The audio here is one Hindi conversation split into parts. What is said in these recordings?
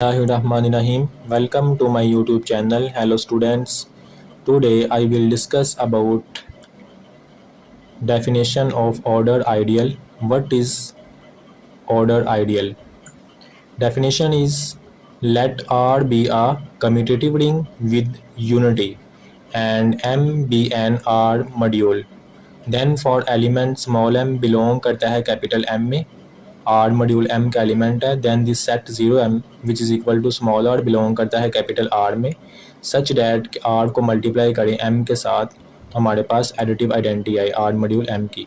Bismillahirrahmanirrahim. Welcome to my YouTube channel. Hello students. Today I will discuss about definition of order ideal. What is order ideal? Definition is let R be a commutative ring with unity and M be an R module. Then for element small m belong करता है capital M में, R मॉड्यूल M का एलिमेंट है, then this set 0m which is equal to small r belong करता है कैपिटल R में, सच डैट R को मल्टीप्लाई करें M के साथ तो हमारे पास एडिटिव आइडेंटिटी आई R मॉड्यूल M की.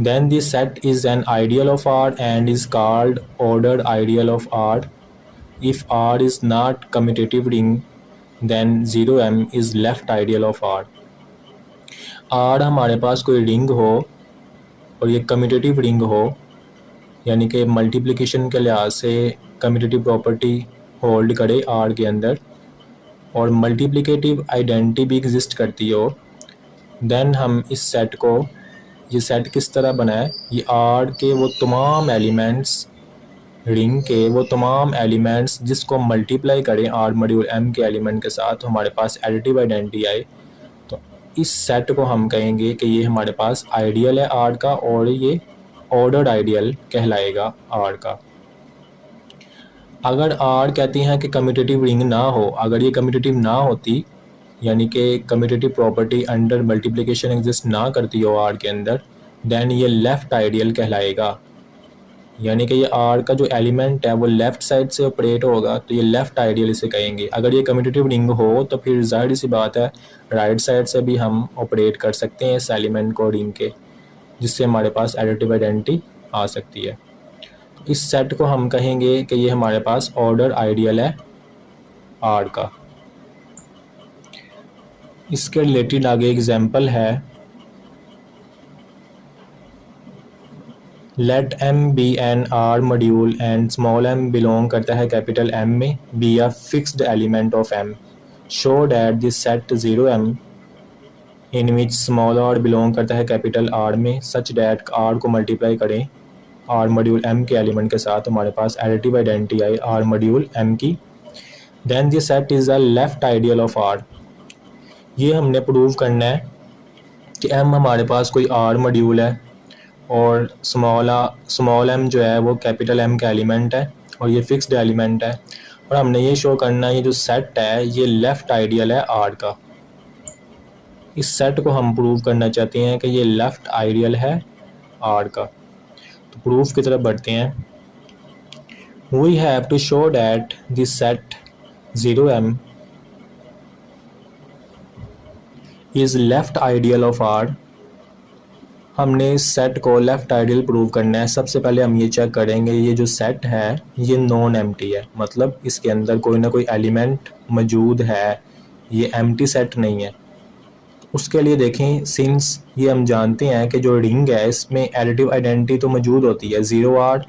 Then this set is an ideal of R and is called ordered ideal of R. If R is not commutative ring then 0m is left ideal of R. R हमारे पास कोई रिंग हो और ये कम्यूटेटिव रिंग हो, यानी कि मल्टीप्लिकेशन के लिहाज से कम्यूटेटिव प्रॉपर्टी होल्ड करे R के अंदर और मल्टीप्लिकेटिव आइडेंटिटी भी एग्जिस्ट करती हो, देन हम इस सेट को, ये सेट किस तरह बनाए, ये R के वो तमाम एलिमेंट्स, रिंग के वो तमाम एलिमेंट्स जिसको मल्टीप्लाई करें R मॉड्यूल M के एलिमेंट के साथ तो हमारे पास एडिटिव आइडेंटिटी आए, तो इस सेट को हम कहेंगे कि ये हमारे पास आइडियल है R का और ये ऑर्डर्ड आइडियल कहलाएगा R का. अगर R कहती हैं कि कम्यूटेटिव रिंग ना हो, अगर ये कम्यूटेटिव ना होती, यानी कि commutative property under multiplication exist ना करती हो R के अंदर, देन ये लेफ़्ट आइडियल कहलाएगा. यानी कि ये R का जो एलिमेंट है वो लेफ़्ट साइड से ऑपरेट होगा तो ये लेफ़्ट आइडियल इसे कहेंगे. अगर ये कम्यूटेटिव रिंग हो तो फिर ज़ाहिर सी बात है राइट साइड से भी हम ऑपरेट कर सकते हैं इस एलिमेंट को रिंग के, जिससे हमारे पास एडिटिव आइडेंटिटी आ सकती है. इस सेट को हम कहेंगे कि ये हमारे पास ऑर्डर आइडियल है R का. इसके रिलेटेड आगे एग्जांपल है, let M be an R module and small m belong करता है कैपिटल M में, be a fixed element of M. Show that this set 0m in which small r belong करता है कैपिटल R में, सच डैट R को मल्टीप्लाई करें R मॉड्यूल M के एलिमेंट के साथ हमारे पास एडिटिव आइडेंटिटी आई R मॉड्यूल M की. Then this set is a left ideal of R. ये हमने प्रूव करना है कि M हमारे पास कोई R मॉड्यूल है और स्मॉल m जो है वो कैपिटल M का एलिमेंट है और ये फिक्स्ड एलिमेंट है, और हमने ये शो करना है ये जो सेट है ये लेफ़्ट आइडियल है R का. इस सेट को हम प्रूव करना चाहते हैं कि ये लेफ़्ट आइडियल है R का. तो प्रूफ की तरफ बढ़ते हैं. We have to show that this set 0m is left ideal of R. हमने इस सेट को लेफ़्ट आइडियल प्रूव करना है. सबसे पहले हम ये चेक करेंगे ये जो सेट है ये नॉन एम्प्टी है, मतलब इसके अंदर कोई ना कोई एलिमेंट मौजूद है, ये एम्प्टी सेट नहीं है. उसके लिए देखें, सिंस ये हम जानते हैं कि जो रिंग है इसमें एडिटिव आइडेंटिटी तो मौजूद होती है 0R,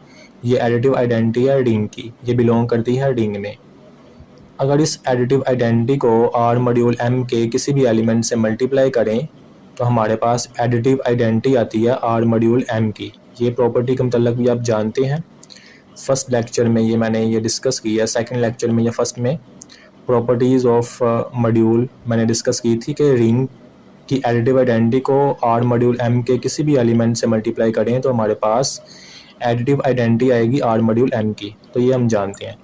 ये एडिटिव आइडेंटिटी है रिंग की, ये बिलोंग करती है रिंग में. अगर इस एडिटिव आइडेंटिटी को R मॉड्यूल M के किसी भी एलिमेंट से मल्टीप्लाई करें तो हमारे पास एडिटिव आइडेंटिटी आती है R मॉड्यूल M की. ये प्रॉपर्टी के मतलब भी आप जानते हैं, फर्स्ट लेक्चर में ये मैंने ये डिस्कस किया, सेकंड लेक्चर में या फर्स्ट में प्रॉपर्टीज़ ऑफ मॉड्यूल मैंने डिस्कस की थी कि रिंग की एडिटिव आइडेंटिटी को R मॉड्यूल M के किसी भी एलिमेंट से मल्टीप्लाई करें तो हमारे पास एडिटिव आइडेंटिटी आएगी R मॉड्यूल M की, तो ये हम जानते हैं.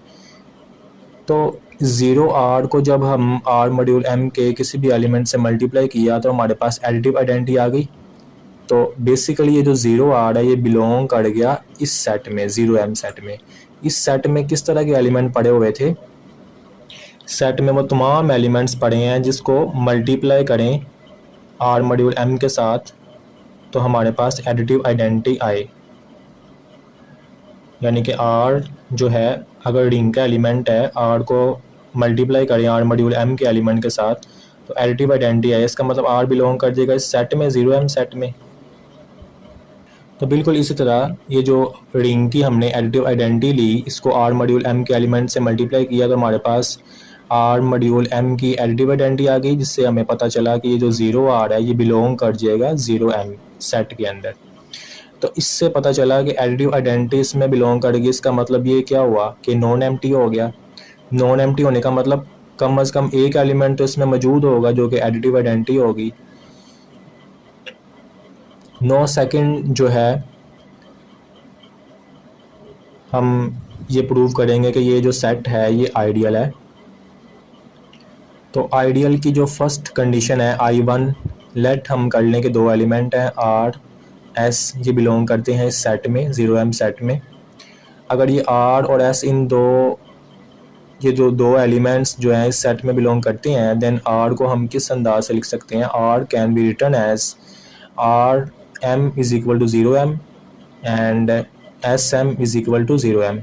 तो 0R को जब हम R मॉड्यूल M के किसी भी एलिमेंट से मल्टीप्लाई किया तो हमारे पास एडिटिव आइडेंटिटी आ गई. तो बेसिकली ये जो 0R है ये बिलोंग कर गया इस सेट में, 0m सेट में. इस सेट में किस तरह के एलिमेंट पड़े हुए थे, सेट में वो तमाम एलिमेंट्स पड़े हैं जिसको मल्टीप्लाई करें R मॉड्यूल M के साथ तो हमारे पास एडिटिव आइडेंटिटी आए. यानी कि R जो है अगर रिंग का एलिमेंट है, R को मल्टीप्लाई करें R मॉड्यूल M के एलिमेंट के साथ तो एडिटिव आइडेंटिटी है, इसका मतलब R बिलोंग कर जाएगा इस सेट में, 0m सेट में. तो बिल्कुल इसी तरह ये जो रिंग की हमने एडिटिव आइडेंटिटी ली, इसको R मॉड्यूल M के एलिमेंट से मल्टीप्लाई किया तो हमारे पास R मॉड्यूल M की एडिटिव आइडेंटिटी आ गई, जिससे हमें पता चला कि ये जो 0R है ये बिलोंग कर जाएगा 0m सेट के अंदर. तो इससे पता चला कि एडिटिव आइडेंटिटी इसमें बिलोंग करेगी। इसका मतलब ये क्या हुआ कि नॉन एम्प्टी हो गया। नॉन एम्प्टी होने का मतलब कम से कम एक एलिमेंट तो इसमें मौजूद होगा जो कि एडिटिव आइडेंटिटी होगी। 9 सेकंड जो है हम ये प्रूव करेंगे कि ये जो सेट है ये आइडियल है। तो आइडियल की जो फर्स्ट कंडीशन है I1 लेट हम कर लें कि दो एलिमेंट हैं R S, ये बिलोंग करते हैं इस सेट में 0M सेट में। अगर ये R और S इन ये जो दो एलिमेंट्स जो हैं इस सेट में बिलोंग करते हैं, देन R को हम किस अंदाज से लिख सकते हैं? R can be written as RM is equal to 0M and SM is equal to 0M।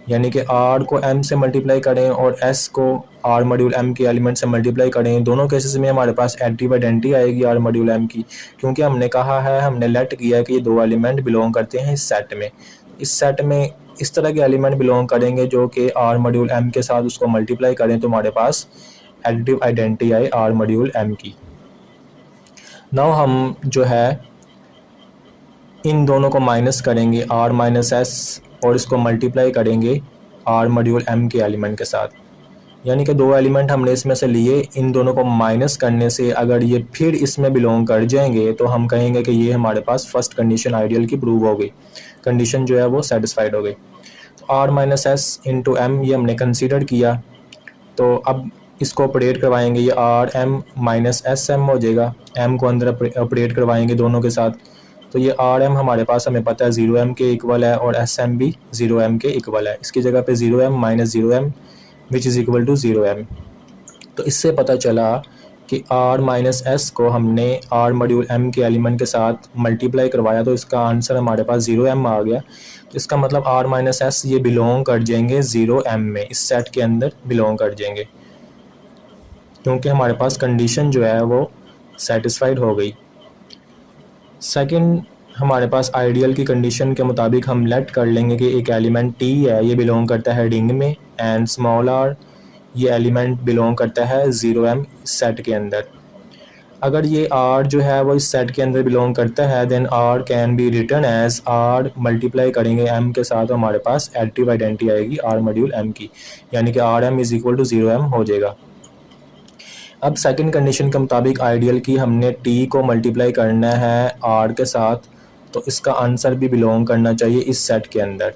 यानी कि R को M से मल्टीप्लाई करें और S को R मॉड्यूल M के एलिमेंट से मल्टीप्लाई करें। दोनों केसेस में हमारे पास एडिटिव आइडेंटिटी आएगी R मॉड्यूल M की, क्योंकि हमने कहा है, हमने लेट किया है कि ये दो एलिमेंट बिलोंग करते हैं इस सेट में। इस सेट में इस तरह के एलिमेंट बिलोंग करेंगे जो कि R मॉड्यूल M के साथ उसको मल्टीप्लाई करें तो हमारे पास एडिटिव आइडेंटिटी आए R मॉड्यूल M की। नाउ हम जो है इन दोनों को माइनस करेंगे R माइनस S और इसको मल्टीप्लाई करेंगे R मॉड्यूल M के एलिमेंट के साथ। यानी कि दो एलिमेंट हमने इसमें से लिए, इन दोनों को माइनस करने से अगर ये फिर इसमें बिलोंग कर जाएंगे तो हम कहेंगे कि ये हमारे पास फर्स्ट कंडीशन आइडियल की प्रूव हो गई, कंडीशन जो है वो सेटिस्फाइड हो गई। तो R minus S into M ये हमने कंसीडर किया, तो अब इसको ऑपरेट करवाएंगे, ये RM माइनस SM हो जाएगा। M को अंदर ऑपरेट करवाएंगे दोनों के साथ, तो ये RM हमारे पास हमें पता है 0M के इक्वल है और SM भी 0M के इक्वल है। इसकी जगह पे 0M minus 0M which is equal to 0M। तो इससे पता चला कि R माइनस S को हमने R मॉड्यूल M के एलिमेंट के साथ मल्टीप्लाई करवाया तो इसका आंसर हमारे पास 0M आ गया। तो इसका मतलब R माइनस S ये बिलोंग कर जाएंगे 0M में, इस सेट के अंदर बिलोंग कर जाएंगे, क्योंकि हमारे पास कंडीशन जो है वो सेटिस्फाइड हो गई। सेकंड, हमारे पास आइडियल की कंडीशन के मुताबिक हम लेट कर लेंगे कि एक एलिमेंट T है, ये बिलोंग करता है रिंग में, एंड स्मॉल r ये एलिमेंट बिलोंग करता है 0M सेट के अंदर। अगर ये R जो है वो इस सेट के अंदर बिलोंग करता है, then R can be written as R multiply करेंगे M के साथ, तो हमारे पास एडिटिव आइडेंटिटी आएगी R मॉड्यूल M की, यानी कि RM is equal to 0M हो जाएगा। अब सेकंड कंडीशन के मुताबिक आइडियल की हमने T को मल्टीप्लाई करना है R के साथ, तो इसका आंसर भी बिलोंग करना चाहिए इस सेट के अंदर,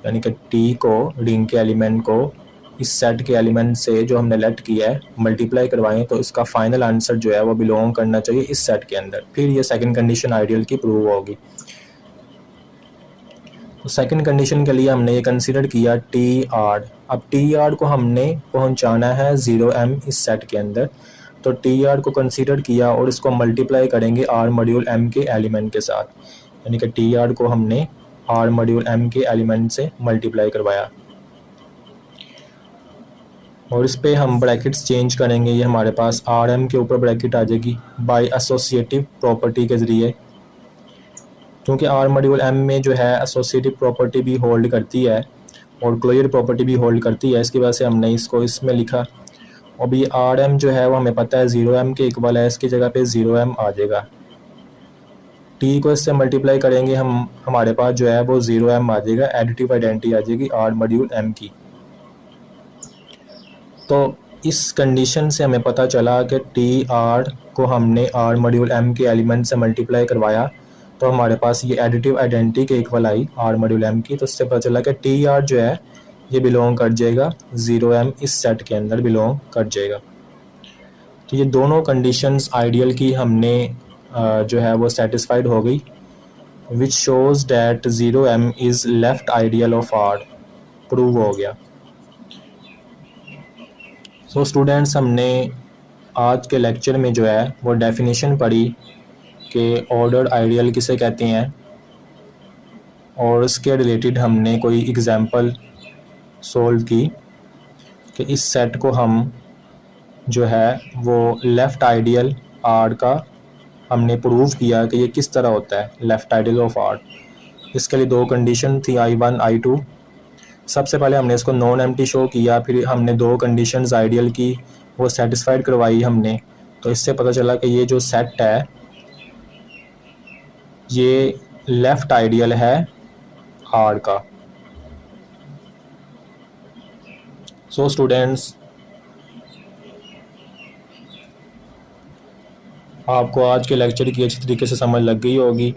यानी कि T को रिंग के एलिमेंट को इस सेट के एलिमेंट से जो हमने लेट किया है मल्टीप्लाई करवाएं तो इसका फाइनल आंसर जो है वो बिलोंग करना चाहिए इस सेट के अंदर, फिर ये सेकंड कंडीशन आइडियल की प्रूव होगी। तो सेकंड कंडीशन के लिए हमने ये कंसीडर किया TR। अब TR को हमने पहुंचाना है 0M इस सेट के अंदर, तो TR को कंसीडर किया और इसको मल्टीप्लाई करेंगे R मॉड्यूल M के एलिमेंट के साथ, यानी कि TR को हमने R मॉड्यूल M के एलिमेंट से मल्टीप्लाई करवाया और इस पे हम ब्रैकेट्स चेंज करेंगे। ये हमारे पास RM के ऊपर ब्रैकेट आ जाएगी बाय एसोसिएटिव प्रॉपर्टी के ज़रिए, क्योंकि R मॉड्यूल M में जो है एसोसिएटिव प्रॉपर्टी भी होल्ड करती है और क्लोजर प्रॉपर्टी भी होल्ड करती है, इसकी वजह से हमने इसको इसमें लिखा। और भी RM जो है वो हमें पता है 0M के इक्वल है, इसकी जगह पे 0M आ जाएगा। T को इससे मल्टीप्लाई करेंगे हम, हमारे पास जो है वो 0M आ जाएगा, एडिटिव आइडेंटिटी आ जाएगी R मॉड्यूल M की। तो इस कंडीशन से हमें पता चला कि TR को हमने R मॉड्यूल M के एलिमेंट से मल्टीप्लाई करवाया तो हमारे पास ये एडिटिव आइडेंटिटी के इक्वल आई R मॉड्यूल M की। तो इससे पता चला कि TR जो है ये बिलोंग कर जाएगा 0M इस सेट के अंदर बिलोंग कर जाएगा। तो ये दोनों कंडीशंस आइडियल की हमने जो है वो सेटिस्फाइड हो गई, which shows that 0M is left ideal of R prove हो गया। सो स्टूडेंट्स, हमने आज के लेक्चर में जो है वो डेफिनेशन पढ़ी कि ऑर्डर्ड आइडियल किसे कहते हैं, और उसके रिलेटेड हमने कोई एग्जांपल सोल्व की कि इस सेट को हम जो है वो लेफ़्ट आइडियल R का हमने प्रूव किया कि ये किस तरह होता है लेफ़्ट आइडियल ऑफ R। इसके लिए दो कंडीशन थी I1 I2। सबसे पहले हमने इसको नॉन एम्प्टी शो किया, फिर हमने दो कंडीशंस आइडियल की वो सेटिस्फाइड करवाई हमने। तो इससे पता चला कि ये जो सेट है ये लेफ़्ट आइडियल है आर का। सो स्टूडेंट्स, आपको आज के लेक्चर की अच्छी तरीके से समझ लग गई होगी।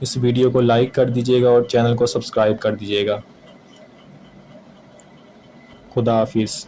इस वीडियो को लाइक कर दीजिएगा और चैनल को सब्सक्राइब कर दीजिएगा। खुदा हाफिज़।